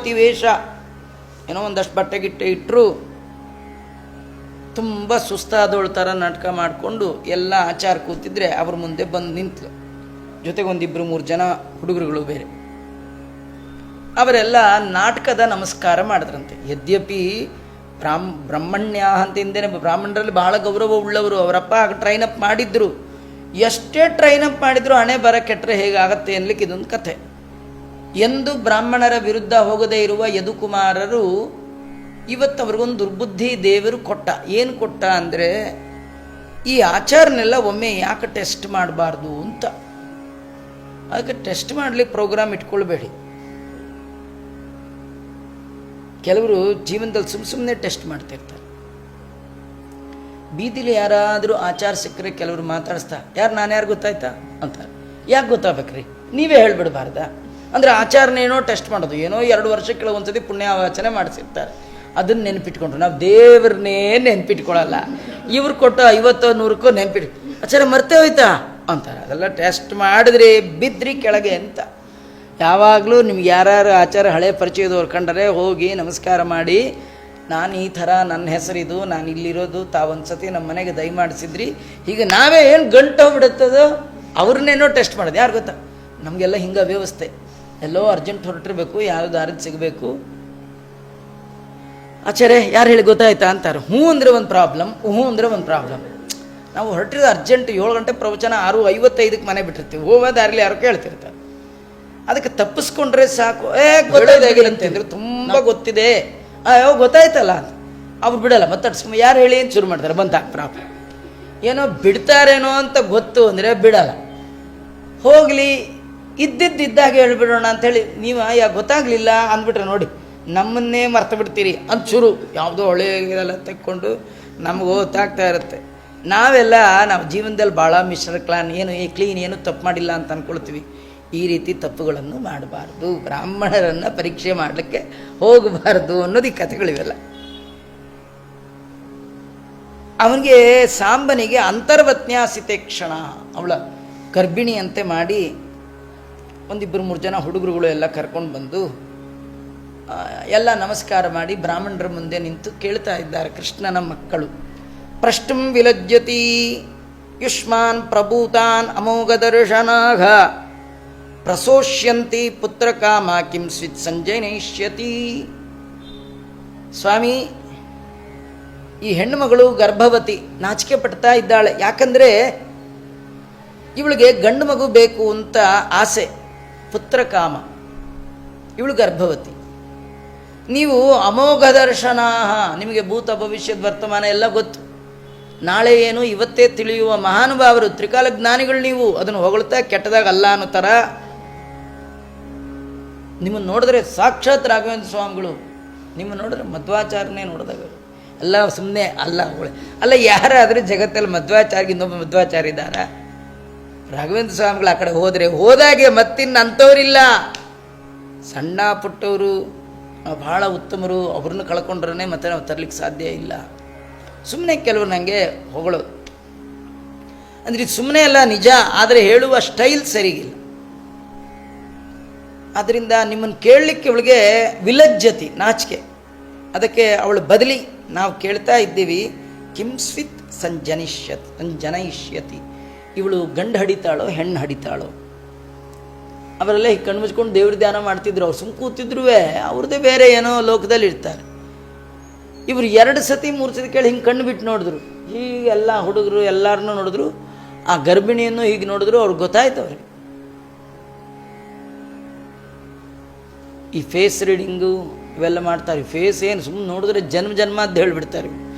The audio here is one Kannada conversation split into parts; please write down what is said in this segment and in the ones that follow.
ಮಾಯಾವತಿ ವೇಷ, ಏನೋ ಒಂದಷ್ಟು ಬಟ್ಟೆ ಗಿಟ್ಟೆ ಇಟ್ಟರು, ತುಂಬ ಸುಸ್ತಾದವಳ ಥರ ನಾಟಕ ಮಾಡಿಕೊಂಡು ಎಲ್ಲ ಆಚಾರ ಕೂತಿದ್ರೆ ಅವ್ರ ಮುಂದೆ ಬಂದು ನಿಂತಲು. ಜೊತೆಗೆ ಒಂದಿಬ್ಬರು 3 ಜನ ಹುಡುಗರುಗಳು ಬೇರೆ. ಅವರೆಲ್ಲ ನಾಟಕದ ನಮಸ್ಕಾರ ಮಾಡಿದ್ರಂತೆ. ಯದ್ಯಪಿ ಬ್ರಹ್ಮಣ್ಯ ಅಂತ ಹಿಂದೆನೇ ಬ್ರಾಹ್ಮಣರಲ್ಲಿ ಬಹಳ ಗೌರವ ಉಳ್ಳವರು. ಅವರಪ್ಪ ಟ್ರೈನಪ್ ಮಾಡಿದ್ರು. ಎಷ್ಟೇ ಟ್ರೈನಪ್ ಮಾಡಿದ್ರು ಹಣೆ ಬರ ಕೆಟ್ಟರೆ ಹೇಗಾಗತ್ತೆ ಅನ್ಲಿಕ್ಕೆ ಇದೊಂದು ಕಥೆ. ಎಂದು ಬ್ರಾಹ್ಮಣರ ವಿರುದ್ಧ ಹೋಗದೇ ಇರುವ ಯದುಕುಮಾರರು ಇವತ್ತು ಅವ್ರಿಗೊಂದು ದುರ್ಬುದ್ಧಿ ದೇವರು ಕೊಟ್ಟ. ಏನು ಕೊಟ್ಟ ಅಂದರೆ, ಈ ಆಚಾರನೆಲ್ಲ ಒಮ್ಮೆ ಯಾಕೆ ಟೆಸ್ಟ್ ಮಾಡಬಾರ್ದು ಅಂತ. ಅದಕ್ಕೆ ಟೆಸ್ಟ್ ಮಾಡಲಿಕ್ಕೆ ಪ್ರೋಗ್ರಾಮ್ ಇಟ್ಕೊಳ್ಬೇಡಿ. ಕೆಲವರು ಜೀವನದಲ್ಲಿ ಸುಮ್ಮನೆ ಟೆಸ್ಟ್ ಮಾಡ್ತಿರ್ತಾರೆ. ಬೀದಿಲಿ ಯಾರಾದರೂ ಆಚಾರ ಸಿಕ್ಕರೆ ಕೆಲವರು ಮಾತಾಡಿಸ್ತಾ, ನಾನು ಯಾರು ಗೊತ್ತಾಯ್ತಾ ಅಂತಾರೆ. ಯಾಕೆ ಗೊತ್ತಾಗ್ಬೇಕ್ರಿ, ನೀವೇ ಹೇಳ್ಬಿಡ್ಬಾರ್ದ ಅಂದರೆ ಆಚಾರನೇನೋ ಟೆಸ್ಟ್ ಮಾಡೋದು. ಏನೋ 2 ವರ್ಷಕ್ಕೆ ಒಂದ್ಸತಿ ಪುಣ್ಯಾವಾಚನೆ ಮಾಡಿಸಿರ್ತಾರೆ, ಅದನ್ನು ನೆನಪಿಟ್ಕೊಂಡ್ರು. ನಾವು ದೇವ್ರನ್ನೇ ನೆನಪಿಟ್ಕೊಳ್ಳಲ್ಲ. ಇವ್ರು ಕೊಟ್ಟು 50-100ಕ್ಕೂ ಆಚಾರ ಮರ್ತೇ ಹೋಯ್ತಾ ಅಂತಾರೆ. ಅದೆಲ್ಲ ಟೆಸ್ಟ್ ಮಾಡಿದ್ರಿ ಬಿದ್ರಿ ಕೆಳಗೆ ಅಂತ. ಯಾವಾಗಲೂ ನಿಮ್ಗೆ ಯಾರು ಆಚಾರ ಹಳೆ ಪರಿಚಯದವ್ರು ಕಂಡರೆ ಹೋಗಿ ನಮಸ್ಕಾರ ಮಾಡಿ, ನಾನು ಈ ಥರ, ನನ್ನ ಹೆಸರಿದು, ನಾನು ಇಲ್ಲಿರೋದು, ತಾವೊಂದು ಸತಿ ನಮ್ಮ ಮನೆಗೆ ದಯಮಾಡಿಸಿದ್ರಿ. ಹೀಗೆ ನಾವೇ ಏನು ಗಂಟು ಹೋಗ್ಬಿಡುತ್ತದೋ ಅವ್ರನ್ನೇನೋ ಟೆಸ್ಟ್ ಮಾಡೋದು. ಯಾರು ಗೊತ್ತಾ, ನಮಗೆಲ್ಲ ಹಿಂಗೆ ವ್ಯವಸ್ಥೆ. ಎಲ್ಲೋ ಅರ್ಜೆಂಟ್ ಹೊರಟಿರ್ಬೇಕು, ಯಾರು ದಾರಿದ ಸಿಗಬೇಕು, ಆಚಾರ್ಯ ಯಾರು ಹೇಳಿ ಗೊತ್ತಾಯ್ತಾ ಅಂತಾರೆ. ಹ್ಞೂ ಅಂದರೆ ಒಂದು ಪ್ರಾಬ್ಲಮ್, ಹ್ಞೂ ಅಂದರೆ ಒಂದು ಪ್ರಾಬ್ಲಮ್. ನಾವು ಹೊರಟಿರೋದು ಅರ್ಜೆಂಟ್, 7 ಗಂಟೆ ಪ್ರವಚನ, 6:55ಕ್ಕೆ ಮನೆ ಬಿಟ್ಟಿರ್ತೀವಿ. ಹೋಗೋ ದಾರಿಲಿ ಯಾರೋ ಕೇಳ್ತಿರ್ತಾರೆ. ಅದಕ್ಕೆ ತಪ್ಪಿಸ್ಕೊಂಡ್ರೆ ಸಾಕು. ಗೊತ್ತಾಗಿರಂತೆ ಅಂದರೆ ತುಂಬ ಗೊತ್ತಿದೆ, ಗೊತ್ತಾಯ್ತಲ್ಲ ಅಂತ ಅವ್ರು ಬಿಡಲ್ಲ. ಮತ್ತೆ ಯಾರು ಹೇಳಿ ಅಂತ ಶುರು ಮಾಡ್ತಾರೆ. ಬಂತ ಪ್ರಾಬ್ಲಮ್, ಏನೋ ಬಿಡ್ತಾರೇನೋ ಅಂತ ಗೊತ್ತು ಅಂದರೆ ಬಿಡಲ್ಲ. ಹೋಗಲಿ, ಇದ್ದಾಗ ಹೇಳ್ಬಿಡೋಣ ಅಂಥೇಳಿ ನೀವು ಗೊತ್ತಾಗಲಿಲ್ಲ ಅಂದ್ಬಿಟ್ರೆ ನೋಡಿ, ನಮ್ಮನ್ನೇ ಮರ್ತು ಬಿಡ್ತೀರಿ ಅಂತ ಶುರು. ಯಾವುದೋ ಹೊಳೆಗೆಲ್ಲ ತೆಕ್ಕೊಂಡು ನಮ್ಗೆ ಗೊತ್ತಾಗ್ತಾ ಇರುತ್ತೆ. ನಾವು ಜೀವನದಲ್ಲಿ ಭಾಳ ಮಿಶ್ರ ಕ್ಲೀನ್ ಏನು ತಪ್ಪು ಮಾಡಿಲ್ಲ ಅಂತ ಅಂದ್ಕೊಳ್ತೀವಿ. ಈ ರೀತಿ ತಪ್ಪುಗಳನ್ನು ಮಾಡಬಾರ್ದು. ಬ್ರಾಹ್ಮಣರನ್ನು ಪರೀಕ್ಷೆ ಮಾಡಲಿಕ್ಕೆ ಹೋಗಬಾರ್ದು ಅನ್ನೋದು ಈ ಕಥೆಗಳಿವೆಲ್ಲ. ಅವನಿಗೆ ಸಾಂಬನಿಗೆ ಅಂತರ್ವತ್ನ್ಯಾಸಿತೆ ಕ್ಷಣ, ಅವಳ ಗರ್ಭಿಣಿಯಂತೆ ಮಾಡಿ 1-2-3 ಜನ ಹುಡುಗರುಗಳು ಎಲ್ಲ ಕರ್ಕೊಂಡು ಬಂದು ಎಲ್ಲ ನಮಸ್ಕಾರ ಮಾಡಿ ಬ್ರಾಹ್ಮಣರ ಮುಂದೆ ನಿಂತು ಕೇಳ್ತಾ ಇದ್ದಾರೆ. ಕೃಷ್ಣನ ಮಕ್ಕಳು ಪ್ರಷ್ಟುಂ ವಿಲಜ್ಯತಿ ಯುಷ್ಮಾನ್ ಪ್ರಭೂತಾನ್ ಅಮೋಘ ದರ್ಶನಾಘ ಪ್ರಸೋಷ್ಯಂತಿ ಪುತ್ರ ಕಾಮ ಕಿಂ ಸ್ವಿತ್ ಸಂಜನಯಿಷ್ಯತಿ. ಸ್ವಾಮಿ, ಈ ಹೆಣ್ಣುಮಗಳು ಗರ್ಭವತಿ, ನಾಚಿಕೆ ಪಡ್ತಾ ಇದ್ದಾಳೆ. ಯಾಕಂದರೆ ಇವಳಿಗೆ ಗಂಡು ಮಗು ಬೇಕು ಅಂತ ಆಸೆ, ಪುತ್ರ ಕಾಮ. ಇವಳು ಗರ್ಭವತಿ. ನೀವು ಅಮೋಘ ದರ್ಶನ, ನಿಮಗೆ ಭೂತ ಭವಿಷ್ಯದ ವರ್ತಮಾನ ಎಲ್ಲ ಗೊತ್ತು. ನಾಳೆ ಏನು ಇವತ್ತೇ ತಿಳಿಯುವ ಮಹಾನುಭಾವರು, ತ್ರಿಕಾಲ ಜ್ಞಾನಿಗಳು ನೀವು. ಅದನ್ನು ಹೊಗಳ್ತಾ ಕೆಟ್ಟದಾಗ ಅಲ್ಲ ಅನ್ನೋ ಥರ ನಿಮ್ಮನ್ನು ನೋಡಿದ್ರೆ ಸಾಕ್ಷಾತ್ ರಾಘವೇಂದ್ರ ಸ್ವಾಮಿಗಳು, ನಿಮ್ಮನ್ನು ನೋಡಿದ್ರೆ ಮಧ್ವಾಚಾರ್ಯನೇ ನೋಡಿದಾಗ ಎಲ್ಲ ಸುಮ್ಮನೆ ಅಲ್ಲ. ಯಾರಾದರೂ ಜಗತ್ತಲ್ಲಿ ಮಧ್ವಾಚಾರ್ಯ ಇನ್ನೊಬ್ಬ ಮಧ್ವಾಚಾರ್ಯ ಇದ್ದಾರ? ರಾಘವೇಂದ್ರ ಸ್ವಾಮಿಗಳು ಆ ಕಡೆ ಹೋದಾಗೆ ಮತ್ತಿನ್ನು ಅಂಥವ್ರಿಲ್ಲ. ಸಣ್ಣ ಪುಟ್ಟವರು ಭಾಳ ಉತ್ತಮರು, ಅವ್ರನ್ನ ಕಳ್ಕೊಂಡ್ರೆ ಮತ್ತೆ ನಾವು ತರಲಿಕ್ಕೆ ಸಾಧ್ಯ ಇಲ್ಲ. ಸುಮ್ಮನೆ ಕೆಲವರು ನನಗೆ ಹೊಗಳೋದು ಅಂದರೆ ಇದು ಸುಮ್ಮನೆ ಅಲ್ಲ, ನಿಜ. ಆದರೆ ಹೇಳುವ ಸ್ಟೈಲ್ ಸರಿಗಿಲ್ಲ. ಆದ್ದರಿಂದ ನಿಮ್ಮನ್ನು ಕೇಳಲಿಕ್ಕೆ ಅವಳಿಗೆ ವಿಲಜ್ಜತಿ, ನಾಚಿಕೆ. ಅದಕ್ಕೆ ಅವಳು ಬದಲಿ ನಾವು ಕೇಳ್ತಾ ಇದ್ದೀವಿ, ಕಿಂ ಸ್ವಿತ್ ಸಂಜನಯಿಷ್ಯತಿ. ಇವಳು ಗಂಡು ಹಡಿತಾಳೋ ಹೆಣ್ಣು ಹಡಿತಾಳೋ? ಅವರೆಲ್ಲ ಹೀಗೆ ಕಣ್ಣು ಮುಚ್ಕೊಂಡು ದೇವ್ರ ಧ್ಯಾನ ಮಾಡ್ತಿದ್ರು. ಅವ್ರು ಸುಮ್ಮ ಕೂತಿದ್ರು, ಅವ್ರದ್ದೇ ಬೇರೆ ಏನೋ ಲೋಕದಲ್ಲಿ ಇರ್ತಾರೆ. ಇವರು 2 ಸತಿ 3 ಸತಿ ಕೇಳಿ ಹಿಂಗೆ ಕಣ್ಣು ಬಿಟ್ಟು ನೋಡಿದ್ರು. ಹೀಗೆಲ್ಲ ಹುಡುಗರು ಎಲ್ಲರನ್ನೂ ನೋಡಿದ್ರು, ಆ ಗರ್ಭಿಣಿಯನ್ನು ಹೀಗೆ ನೋಡಿದ್ರು. ಅವ್ರಿಗೆ ಗೊತ್ತಾಯ್ತು. ಅವ್ರಿಗೆ ಈ ಫೇಸ್ ರೀಡಿಂಗು ಇವೆಲ್ಲ ಮಾಡ್ತಾರೆ. ಫೇಸ್ ಏನು ಸುಮ್ಮನೆ ನೋಡಿದ್ರೆ ಜನ್ಮ ಅಂತ ಹೇಳಿಬಿಡ್ತಾರೆ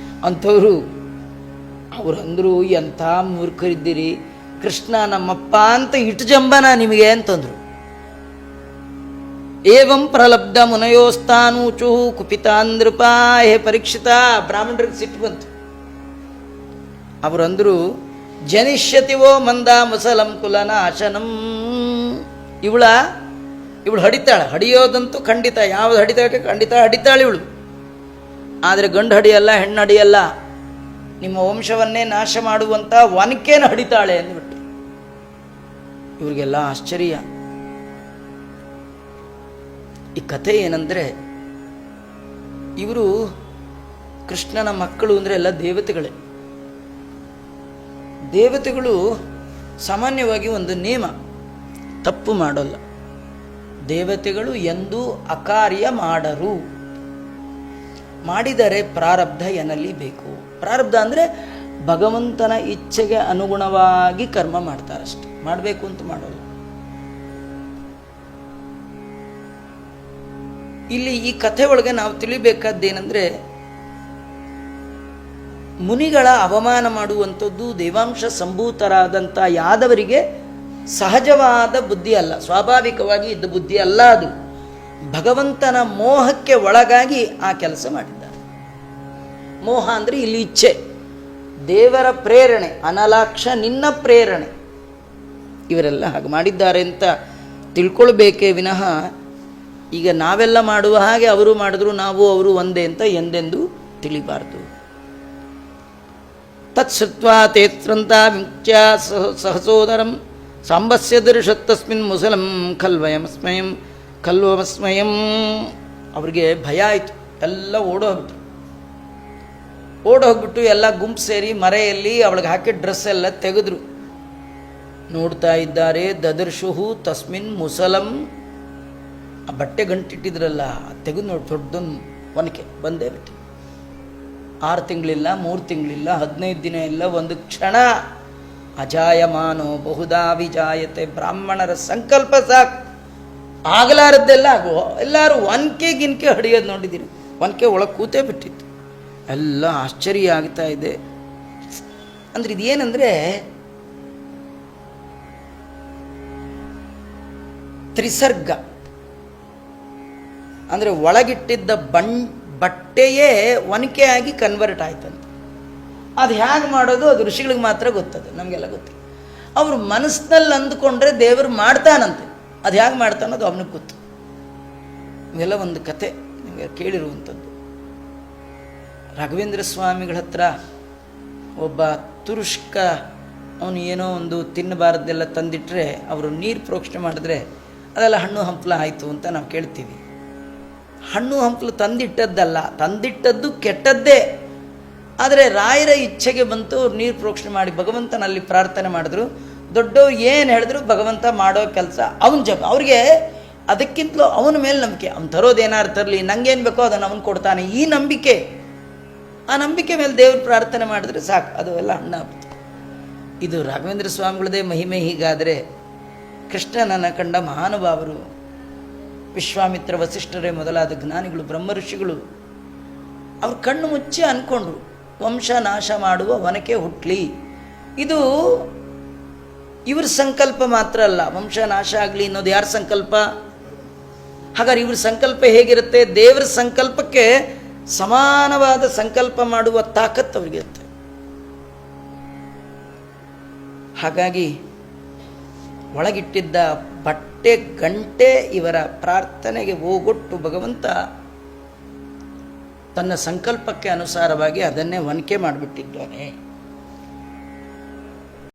ಅಂಥವ್ರು. ಅವರಂದರು, ಎಂಥ ಮೂರ್ಖರಿದ್ದೀರಿ, ಕೃಷ್ಣ ನಮ್ಮಪ್ಪ ಅಂತ ಇಟ್ಟು ಜಂಬನ ನಿಮಗೆ ಅಂತಂದರು. ಏವಂ ಪ್ರಲಬ್ಧ ಮುನಯೋಸ್ತಾನೂಚು ಕುಪಿತಾಂದ್ರಪ. ಹೇ ಪರೀಕ್ಷಿತ, ಬ್ರಾಹ್ಮಣರಿಗೆ ಸಿಟ್ಟು ಬಂತು. ಅವರಂದರು, ಜನಿಷ್ಯತಿವೋ ಮಂದ ಮುಸಲಂ ಕುಲನಾಶನಂ. ಇವಳು ಹಡಿತಾಳೆ, ಹಡಿಯೋದಂತೂ ಖಂಡಿತ. ಯಾವುದು ಹಡಿತಾಳೆ? ಖಂಡಿತ ಹಡಿತಾಳೆ ಇವಳು. ಆದರೆ ಗಂಡು ಹಡಿಯಲ್ಲ, ಹೆಣ್ಣು ಹಡಿಯಲ್ಲ. ನಿಮ್ಮ ವಂಶವನ್ನೇ ನಾಶ ಮಾಡುವಂಥ ಒನಕೇನು ಹಡಿತಾಳೆ ಅಂದ್ಬಿಟ್ಟು ಇವರಿಗೆಲ್ಲ ಆಶ್ಚರ್ಯ. ಈ ಕಥೆ ಏನಂದರೆ, ಇವರು ಕೃಷ್ಣನ ಮಕ್ಕಳು ಅಂದರೆ ಎಲ್ಲ ದೇವತೆಗಳೇ. ದೇವತೆಗಳು ಸಾಮಾನ್ಯವಾಗಿ ಒಂದು ನಿಯಮ, ತಪ್ಪು ಮಾಡೋಲ್ಲ. ದೇವತೆಗಳು ಎಂದೂ ಅಕಾರ್ಯ ಮಾಡರು. ಮಾಡಿದರೆ ಪ್ರಾರಬ್ಧ ಎನ್ನಲಿ ಬೇಕು. ಪ್ರಾರಬ್ಧ ಅಂದರೆ ಭಗವಂತನ ಇಚ್ಛೆಗೆ ಅನುಗುಣವಾಗಿ ಕರ್ಮ ಮಾಡ್ತಾರಷ್ಟೆ, ಮಾಡಬೇಕು ಅಂತ ಮಾಡೋಲ್ಲ. ಇಲ್ಲಿ ಈ ಕಥೆ ಒಳಗೆ ನಾವು ತಿಳಿಬೇಕಾದ್ದೇನೆಂದರೆ, ಮುನಿಗಳ ಅವಮಾನ ಮಾಡುವಂಥದ್ದು ದೇವಾಂಶ ಸಂಭೂತರಾದಂಥ ಯಾದವರಿಗೆ ಸಹಜವಾದ ಬುದ್ಧಿ ಅಲ್ಲ, ಸ್ವಾಭಾವಿಕವಾಗಿ ಇದ್ದ ಬುದ್ಧಿ ಅಲ್ಲ. ಅದು ಭಗವಂತನ ಮೋಹಕ್ಕೆ ಒಳಗಾಗಿ ಆ ಕೆಲಸ ಮಾಡಿದ್ದಾರೆ. ಮೋಹ ಅಂದರೆ ಇಲ್ಲಿ ಇಚ್ಛೆ, ದೇವರ ಪ್ರೇರಣೆ, ಅನಲಾಕ್ಷ ನಿನ್ನ ಪ್ರೇರಣೆ. ಇವರೆಲ್ಲ ಹಾಗೆ ಮಾಡಿದ್ದಾರೆ ಅಂತ ತಿಳ್ಕೊಳ್ಬೇಕೇ ವಿನಃ ಈಗ ನಾವೆಲ್ಲ ಮಾಡುವ ಹಾಗೆ ಅವರು ಮಾಡಿದ್ರು ನಾವು ಅವರು ಒಂದೇ ಅಂತ ಎಂದೆಂದೂ ತಿಳಿಬಾರ್ದು. ತತ್ಸೃತ್ವಾ ತೇತ್ರಂತ ವಿಂಚ್ಯ ಸಹಸೋದರಂ ಸಾಂಬಸ್ಯ ದರ್ಶತ್ತಸ್ಮಿನ್ ಮುಸಲಂ ಖಲ್ವಮಸ್ಮಯಂ. ಅವ್ರಿಗೆ ಭಯ ಆಯಿತು, ಎಲ್ಲ ಓಡೋಗ್ಬಿಟ್ಟು ಎಲ್ಲ ಗುಂಪು ಸೇರಿ ಮರೆಯಲ್ಲಿ ಅವಳಿಗೆ ಹಾಕಿದ ಡ್ರೆಸ್ ಎಲ್ಲ ತೆಗೆದ್ರು. ನೋಡ್ತಾ ಇದ್ದಾರೆ, ದದರ್ಶುಹು ತಸ್ಮಿನ್ ಮುಸಲಂ. ಆ ಬಟ್ಟೆ ಗಂಟಿಟ್ಟಿದ್ರಲ್ಲ ತೆಗೆದು ನೋಡಿ, ದೊಡ್ಡದೊಂದು ಒನಕೆ ಬಂದೇ ಬಿಟ್ಟು. 6 ತಿಂಗಳಿಲ್ಲ, 3 ತಿಂಗಳಿಲ್ಲ, 15 ದಿನ ಇಲ್ಲ, ಒಂದು ಕ್ಷಣ. ಅಜಾಯಮಾನೋ ಬಹುದಾ ವಿಜಾಯತೆ. ಬ್ರಾಹ್ಮಣರ ಸಂಕಲ್ಪ ಸಾಕು, ಆಗಲಾರದ್ದೆಲ್ಲ ಆಗುವ. ಎಲ್ಲರೂ ಒನಕೆ ಗಿನ್ಕೆ ಹಡಿಯೋದು ನೋಡಿದ್ದೀರಿ, ಒನಕೆ ಒಳಗೆ ಕೂತೇ ಬಿಟ್ಟಿತ್ತು. ಎಲ್ಲ ಆಶ್ಚರ್ಯ ಆಗ್ತಾ ಇದೆ. ಅಂದ್ರೆ ಇದೇನಂದ್ರೆ ತ್ರಿಸರ್ಗ, ಅಂದರೆ ಒಳಗಿಟ್ಟಿದ್ದ ಬಟ್ಟೆಯೇ ಒನಕೆಯಾಗಿ ಕನ್ವರ್ಟ್ ಆಯ್ತಂತೆ. ಅದು ಹೇಗೆ ಮಾಡೋದು ಅದು ಋಷಿಗಳಿಗೆ ಮಾತ್ರ ಗೊತ್ತದು, ನಮಗೆಲ್ಲ ಗೊತ್ತಿಲ್ಲ. ಅವರು ಮನಸ್ಸಿನಲ್ಲಿ ಅಂದುಕೊಂಡ್ರೆ ದೇವರು ಮಾಡ್ತಾನಂತೆ, ಅದು ಹೇಗೆ ಮಾಡ್ತಾನೋದು ಅವನಿಗೆ ಗೊತ್ತು. ಇವೆಲ್ಲ ಒಂದು ಕತೆ ನಿಮಗೆ ಕೇಳಿರುವಂಥದ್ದು. ರಾಘವೇಂದ್ರ ಸ್ವಾಮಿಗಳ ಹತ್ರ ಒಬ್ಬ ತುರುಷ್ಕ, ಅವನು ಏನೋ ಒಂದು ತಿನ್ನಬಾರದೆಲ್ಲ ತಂದಿಟ್ಟರೆ ಅವರು ನೀರು ಪ್ರೋಕ್ಷಣೆ ಮಾಡಿದ್ರೆ ಅದೆಲ್ಲ ಹಣ್ಣು ಹಂಪಲ ಆಯಿತು ಅಂತ ನಾವು ಕೇಳ್ತೀವಿ. ಹಣ್ಣು ಹಂಪಲು ತಂದಿಟ್ಟದ್ದಲ್ಲ, ತಂದಿಟ್ಟದ್ದು ಕೆಟ್ಟದ್ದೇ. ಆದರೆ ರಾಯರ ಇಚ್ಛೆಗೆ ಬಂತು, ಅವ್ರು ನೀರು ಪ್ರೋಕ್ಷಣೆ ಮಾಡಿ ಭಗವಂತನಲ್ಲಿ ಪ್ರಾರ್ಥನೆ ಮಾಡಿದ್ರು. ದೊಡ್ಡವ್ರು ಏನು ಹೇಳಿದ್ರು ಭಗವಂತ ಮಾಡೋ ಕೆಲಸ ಅವನ ಜಗ. ಅವ್ರಿಗೆ ಅದಕ್ಕಿಂತಲೂ ಅವನ ಮೇಲೆ ನಂಬಿಕೆ. ಅವ್ನು ತರೋದೇನಾರು ತರಲಿ, ನಂಗೇನು ಬೇಕೋ ಅದನ್ನು ಅವನು ಕೊಡ್ತಾನೆ, ಈ ನಂಬಿಕೆ. ಆ ನಂಬಿಕೆ ಮೇಲೆ ದೇವ್ರ ಪ್ರಾರ್ಥನೆ ಮಾಡಿದ್ರೆ ಸಾಕು, ಅದು ಎಲ್ಲ ಹಣ್ಣಾಗ್ತದೆ. ಇದು ರಾಘವೇಂದ್ರ ಸ್ವಾಮಿಗಳದೇ ಮಹಿಮೆ. ಹೀಗಾದರೆ ಕೃಷ್ಣನನ್ನು ಕಂಡ ಮಹಾನುಭಾವರು, ವಿಶ್ವಾಮಿತ್ರ, ವಸಿಷ್ಠರೇ ಮೊದಲಾದ ಜ್ಞಾನಿಗಳು, ಬ್ರಹ್ಮ ಋಷಿಗಳು, ಅವ್ರು ಕಣ್ಣು ಮುಚ್ಚಿ ಅಂದ್ಕೊಂಡ್ರು, ವಂಶ ನಾಶ ಮಾಡುವ ಒನಕೆ ಹುಟ್ಲಿ. ಇದು ಇವ್ರ ಸಂಕಲ್ಪ ಮಾತ್ರ ಅಲ್ಲ, ವಂಶ ನಾಶ ಆಗಲಿ ಅನ್ನೋದು ಯಾರ ಸಂಕಲ್ಪ? ಹಾಗಾದ್ರೆ ಇವ್ರ ಸಂಕಲ್ಪ ಹೇಗಿರುತ್ತೆ? ದೇವರ ಸಂಕಲ್ಪಕ್ಕೆ ಸಮಾನವಾದ ಸಂಕಲ್ಪ ಮಾಡುವ ತಾಕತ್ತು ಅವ್ರಿಗಿರುತ್ತೆ. ಹಾಗಾಗಿ ಒಳಗಿಟ್ಟಿದ್ದ ಬಟ್ಟೆ ಗಂಟೆ ಇವರ ಪ್ರಾರ್ಥನೆಗೆ ಹೋಗೊಟ್ಟು ಭಗವಂತ ತನ್ನ ಸಂಕಲ್ಪಕ್ಕೆ ಅನುಸಾರವಾಗಿ ಅದನ್ನೇ ಒನಕೆ ಮಾಡಿಬಿಟ್ಟಿದ್ದಾನೆ.